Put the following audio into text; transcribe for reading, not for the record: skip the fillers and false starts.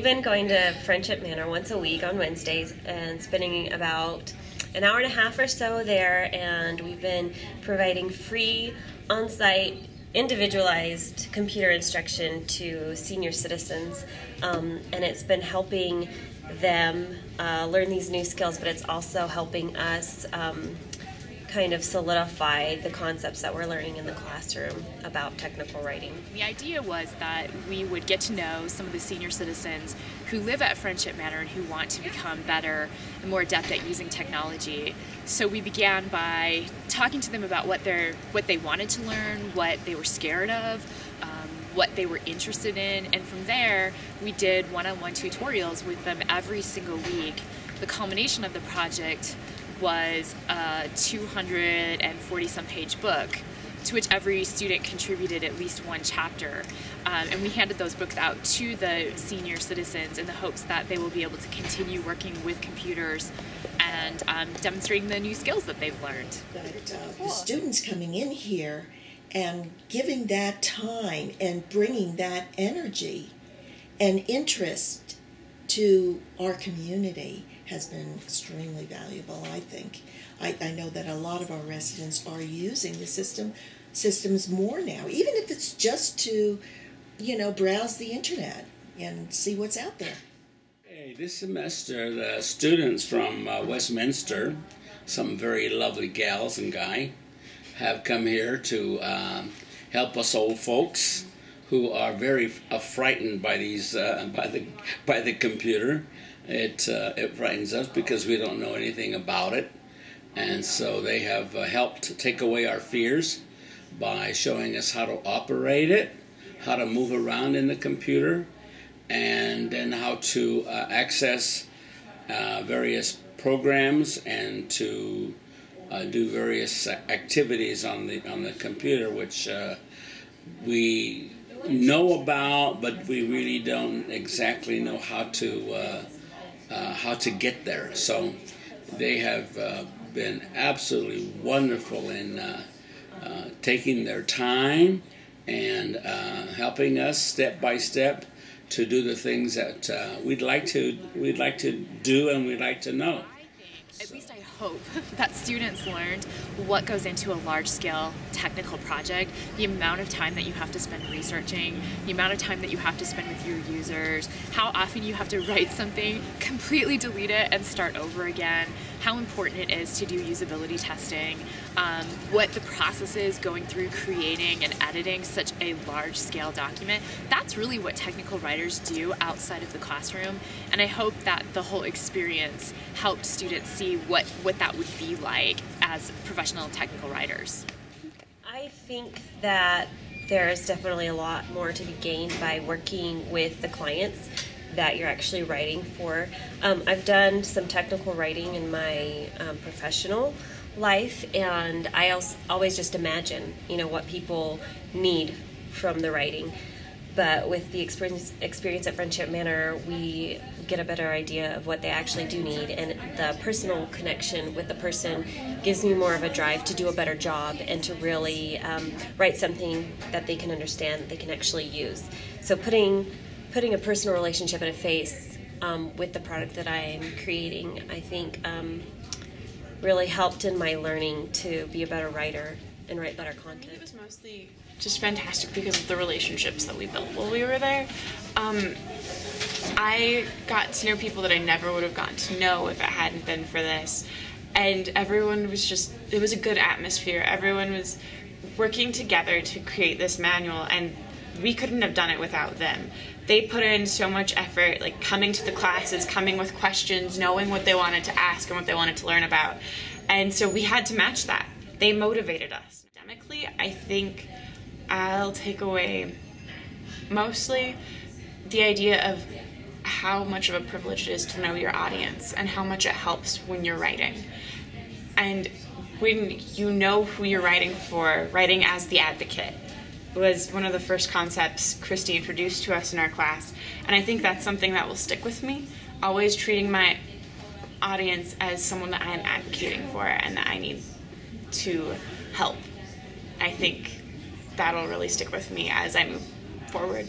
we've been going to Friendship Manor once a week on Wednesdays and spending about an hour and a half or so there, and we've been providing free on-site individualized computer instruction to senior citizens, and it's been helping them learn these new skills, but it's also helping us kind of solidify the concepts that we're learning in the classroom about technical writing. The idea was that we would get to know some of the senior citizens who live at Friendship Manor and who want to become better and more adept at using technology. So we began by talking to them about what they wanted to learn, what they were scared of, what they were interested in, and from there we did one-on-one tutorials with them every single week. The culmination of the project was a 240-some page book to which every student contributed at least one chapter. And we handed those books out to the senior citizens in the hopes that they will be able to continue working with computers and demonstrating the new skills that they've learned. The students coming in here and giving that time and bringing that energy and interest to our community has been extremely valuable, I think. I know that a lot of our residents are using the systems more now, even if it's just to, browse the internet and see what's out there. Hey, this semester the students from Westminster, some very lovely gals and guy, have come here to help us old folks who are very frightened by these by the computer. It frightens us because we don't know anything about it, and so they have helped take away our fears by showing us how to operate it, how to move around in the computer, and then how to access various programs and to do various activities on the computer, which we know about, but we really don't exactly know how to get there. So they have been absolutely wonderful in taking their time and helping us step by step to do the things that we'd like to do and we'd like to know. At least I hope that students learned what goes into a large-scale technical project, the amount of time that you have to spend researching, the amount of time that you have to spend with your users, how often you have to write something, completely delete it and start over again, how important it is to do usability testing, what the process is going through creating and editing such a large-scale document. That's really what technical writers do outside of the classroom, and I hope that the whole experience helped students see what that would be like as professional technical writers. I think that there is definitely a lot more to be gained by working with the clients that you're actually writing for. I've done some technical writing in my professional life, and I always just imagine, what people need from the writing. But with the experience at Friendship Manor, we get a better idea of what they actually do need, and the personal connection with the person gives me more of a drive to do a better job and to really write something that they can understand, that they can actually use. So putting a personal relationship and a face with the product that I am creating, I think really helped in my learning to be a better writer and write better content. It was mostly just fantastic because of the relationships that we built while we were there. I got to know people that I never would have gotten to know if it hadn't been for this. And everyone was it was a good atmosphere. Everyone was working together to create this manual, and we couldn't have done it without them. They put in so much effort, like coming to the classes, coming with questions, knowing what they wanted to ask and what they wanted to learn about. And so we had to match that. They motivated us. Academically, I think I'll take away mostly the idea of how much of a privilege it is to know your audience and how much it helps when you're writing. And when you know who you're writing for, writing as the advocate was one of the first concepts Christy introduced to us in our class. And I think that's something that will stick with me, always treating my audience as someone that I am advocating for and that I need to help. I think that'll really stick with me as I move forward.